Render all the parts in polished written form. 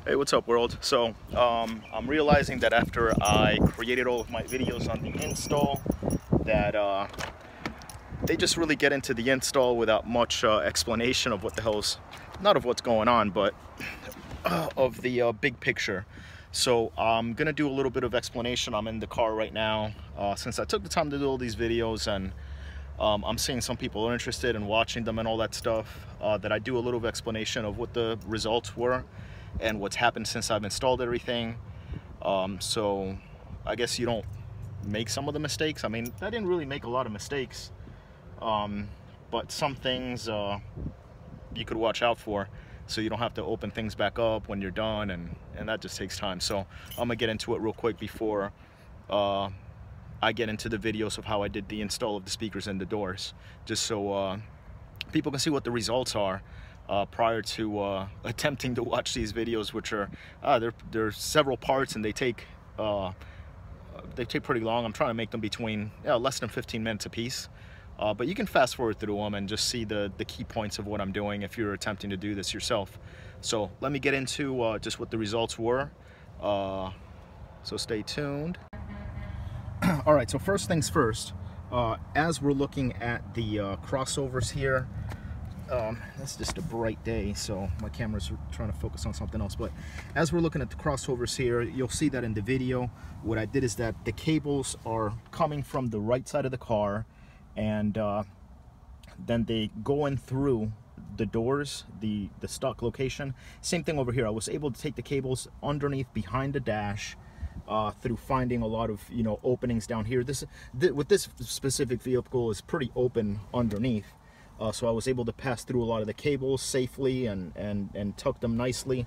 Hey, what's up world? So I'm realizing that after I created all of my videos on the install that they just really get into the install without much explanation of what the hell's, not of what's going on, but of the big picture. So I'm gonna do a little bit of explanation. I'm in the car right now since I took the time to do all these videos, and I'm seeing some people are interested in watching them and all that stuff, that I do a little explanation of what the results were and what's happened since I've installed everything. So I guess you don't make some of the mistakes. I mean, I didn't really make a lot of mistakes, but some things you could watch out for, so you don't have to open things back up when you're done, and that just takes time. So I'm gonna get into it real quick before I get into the videos of how I did the install of the speakers and the doors, just so people can see what the results are prior to attempting to watch these videos, which are they're several parts, and they take pretty long. I'm trying to make them between less than 15 minutes a piece, but you can fast forward through them and just see the key points of what I'm doing if you're attempting to do this yourself. So let me get into just what the results were, so stay tuned. All right, so first things first, as we're looking at the crossovers here, it's just a bright day, so my camera's trying to focus on something else, but as we're looking at the crossovers here, you'll see that in the video what I did is that the cables are coming from the right side of the car, and then they go in through the doors, the stock location. Same thing over here. I was able to take the cables underneath behind the dash through finding a lot of openings down here. With this specific vehicle is pretty open underneath. So I was able to pass through a lot of the cables safely and tuck them nicely.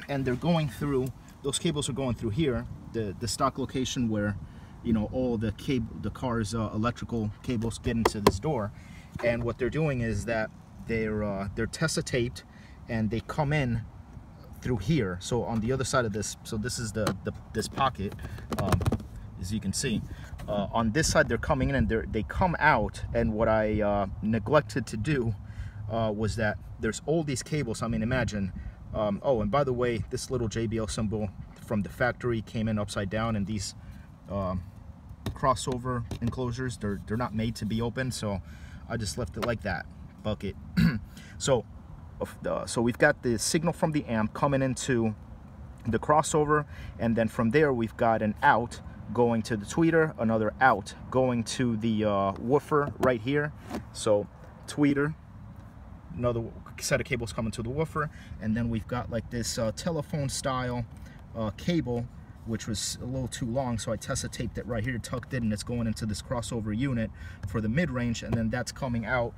And they're going through, those cables are going through here, the stock location where all the car's electrical cables get into this door. And what they're doing is that they're Tessa taped, and they come in through here. So on the other side of this, so this is this pocket, as you can see. On this side they're coming in, and they come out, and what I neglected to do was that there's all these cables. I mean, imagine, oh, and by the way, this little JBL symbol from the factory came in upside down, and these crossover enclosures, they're not made to be open, so I just left it like that, bucket. So we've got the signal from the amp coming into the crossover, and then from there we've got an out going to the tweeter, another out going to the woofer right here. So tweeter, another set of cables coming to the woofer, and then we've got like this telephone style cable, which was a little too long, so I Tessa taped it right here, tucked it, and it's going into this crossover unit for the mid-range, and then that's coming out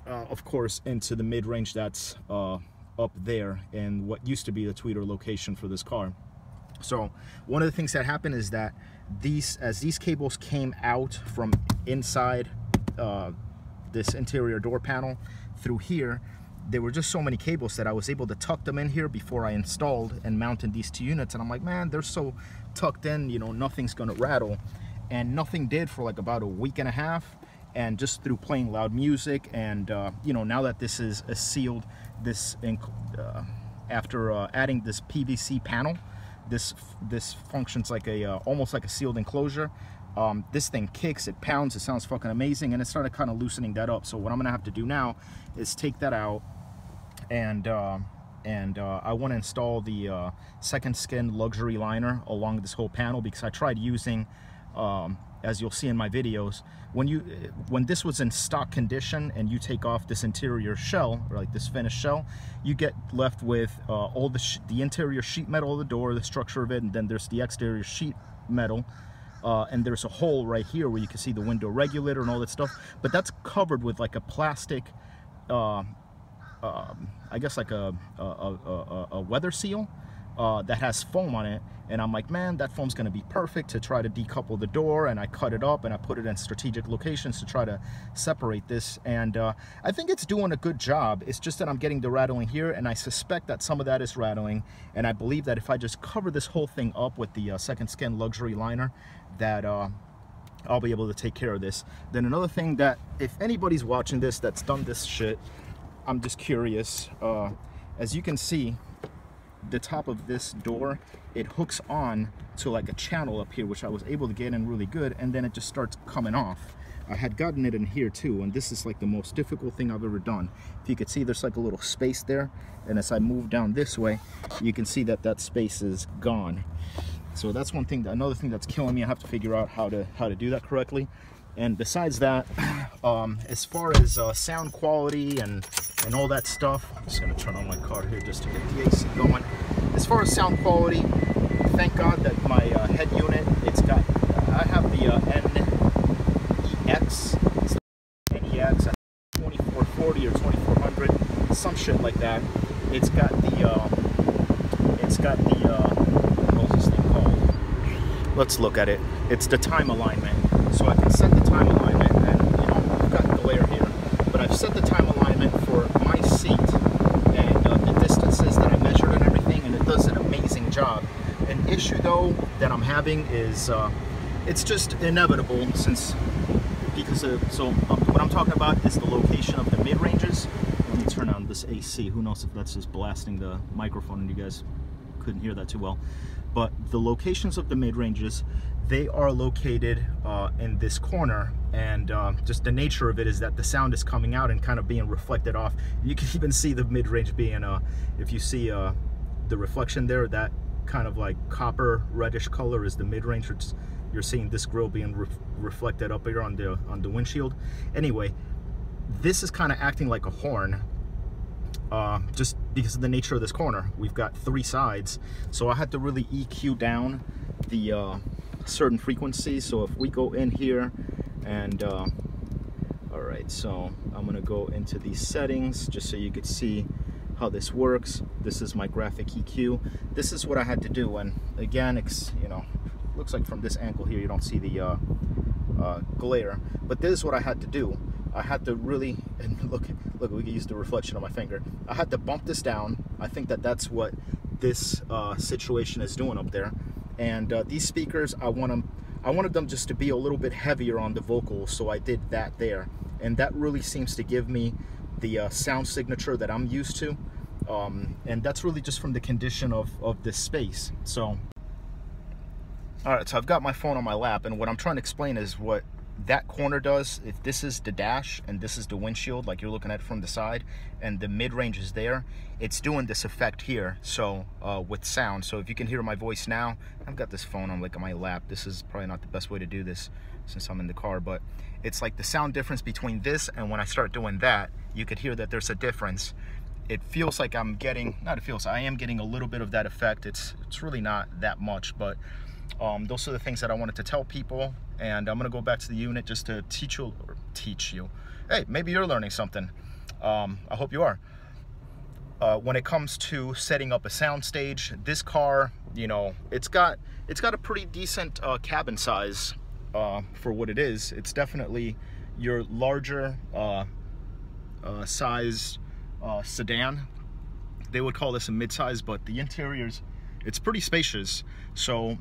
of course into the mid-range that's up there in what used to be the tweeter location for this car. So one of the things that happened is that as these cables came out from inside this interior door panel through here, there were just so many cables that I was able to tuck them in here before I installed and mounted these two units. And I'm like, man, they're so tucked in, nothing's gonna rattle. And nothing did for like about a week and a half. And just through playing loud music, and now that this is a sealed, after adding this PVC panel, this functions like almost like a sealed enclosure. This thing kicks, it pounds, it sounds fucking amazing, and it started kind of loosening that up. So what I'm gonna have to do now is take that out, and I want to install the second skin luxury liner along this whole panel, because I tried using, as you'll see in my videos, when this was in stock condition and you take off this interior shell, or like this finished shell, you get left with all the interior sheet metal of the door, the structure of it, and then there's the exterior sheet metal, and there's a hole right here where you can see the window regulator and all that stuff, but that's covered with like a plastic, I guess like a weather seal that has foam on it. And I'm like, man, that foam's gonna be perfect to try to decouple the door, and I cut it up and I put it in strategic locations to try to separate this, and I think it's doing a good job. It's just that I'm getting the rattling here, and I suspect that some of that is rattling, and I believe that if I just cover this whole thing up with the second skin luxury liner, that I'll be able to take care of this. Then another thing, that if anybody's watching this that's done this shit, I'm just curious, as you can see, the top of this door, it hooks on to like a channel up here, which I was able to get in really good, and then it just starts coming off. I had gotten it in here too, and this is like the most difficult thing I've ever done. If you could see, there's like a little space there, and as I move down this way, you can see that that space is gone. So that's one thing. Another thing that's killing me, I have to figure out how to do that correctly. And besides that, as far as sound quality and all that stuff, I'm just gonna turn on my car here just to get the AC going. As far as sound quality, thank God that my head unit, it's got, I have the NVX 2440 or 2400, some shit like that. It's got the, what's this thing called? Let's look at it. It's the time alignment. So I can set the time alignment, and you know, I've got glare here, but I've set the time alignment for my seat and the distances that I measured and everything, and it does an amazing job. An issue though that I'm having is it's just inevitable, what I'm talking about is the location of the mid-ranges. Let me turn on this AC. Who knows if that's just blasting the microphone and you guys couldn't hear that too well. But the locations of the mid-ranges, they are located in this corner, and just the nature of it is that the sound is coming out and kind of being reflected off. You can even see the mid-range being, if you see the reflection there, that kind of like copper reddish color is the mid-range. You're seeing this grill being reflected up here on the windshield. Anyway, this is kind of acting like a horn. Just because of the nature of this corner. We've got 3 sides, so I had to really EQ down the certain frequencies. So if we go in here and all right, so I'm gonna go into these settings just so you could see how this works. This is my graphic EQ. This is what I had to do, and again, it's, you know, looks like from this angle here you don't see the glare, but this is what I had to do. I had to really, and look, we can use the reflection of my finger. I had to bump this down. I think that that's what this situation is doing up there. And these speakers, I wanted them just to be a little bit heavier on the vocals, so I did that there. And that really seems to give me the sound signature that I'm used to. And that's really just from the condition of this space. So, all right, so I've got my phone on my lap, and what I'm trying to explain is what that corner does. If this is the dash and this is the windshield, like you're looking at it from the side, and the mid-range is there, it's doing this effect here. So with sound, so if you can hear my voice now, I've got this phone on like on my lap. This is probably not the best way to do this since I'm in the car, but it's like the sound difference between this and when I start doing that, you could hear that there's a difference. It feels like I'm getting, I am getting a little bit of that effect. It's really not that much, but those are the things that I wanted to tell people. And I'm gonna go back to the unit just to teach you. Hey, maybe you're learning something. I hope you are. When it comes to setting up a sound stage, this car, you know, it's got a pretty decent cabin size for what it is. It's definitely your larger size sedan. They would call this a mid-size, but the interiors, it's pretty spacious. So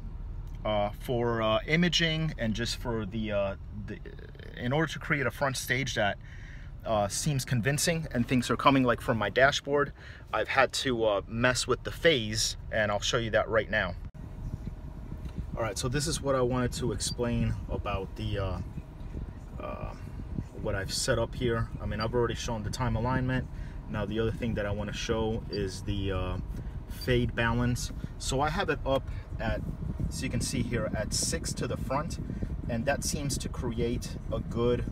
for imaging and just for in order to create a front stage that seems convincing and things are coming like from my dashboard, I've had to mess with the phase, and I'll show you that right now. All right, so this is what I wanted to explain about the what I've set up here. I mean, I've already shown the time alignment. Now the other thing that I want to show is the fade balance. So I have it up at, so you can see here, at 6 to the front, and that seems to create a good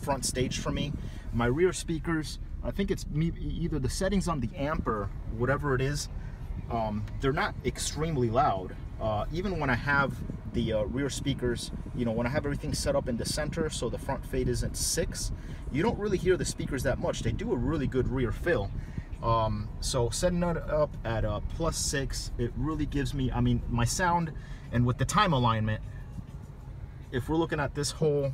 front stage for me. My rear speakers, I think it's either the settings on the amp or whatever it is, they're not extremely loud. Even when I have the rear speakers, you know, when I have everything set up in the center so the front fade isn't 6, you don't really hear the speakers that much. They do a really good rear fill. So setting it up at +6, it really gives me, I mean, my sound, and with the time alignment, if we're looking at this whole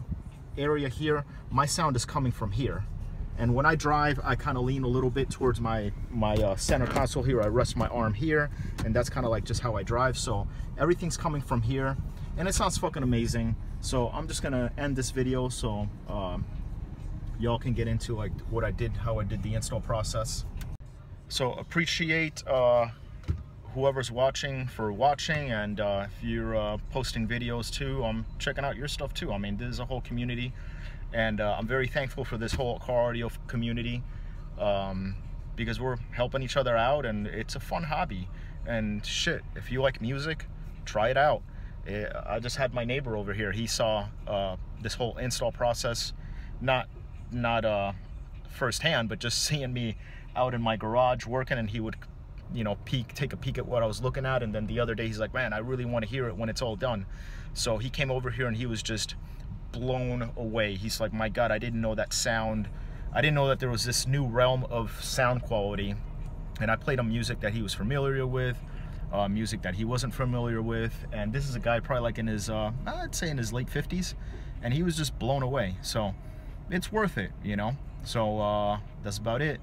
area here, my sound is coming from here. And when I drive, I kind of lean a little bit towards my center console here. I rest my arm here, and that's kind of like just how I drive. So everything's coming from here, and it sounds fucking amazing. So I'm just gonna end this video so y'all can get into like what I did, how I did the install process. So appreciate whoever's watching for watching, and if you're posting videos too, I'm checking out your stuff too. I mean, this is a whole community, and I'm very thankful for this whole car audio community, because we're helping each other out, and it's a fun hobby. And shit, if you like music, try it out. I just had my neighbor over here. He saw this whole install process, not firsthand, but just seeing me out in my garage working, and he would, you know, take a peek at what I was looking at, and then the other day he's like, man, I really want to hear it when it's all done. So he came over here and he was just blown away. He's like, my God, I didn't know that sound. I didn't know that there was this new realm of sound quality. And I played him music that he was familiar with, music that he wasn't familiar with, and this is a guy probably like in his, I'd say in his late 50s, and he was just blown away. So it's worth it, you know. So that's about it.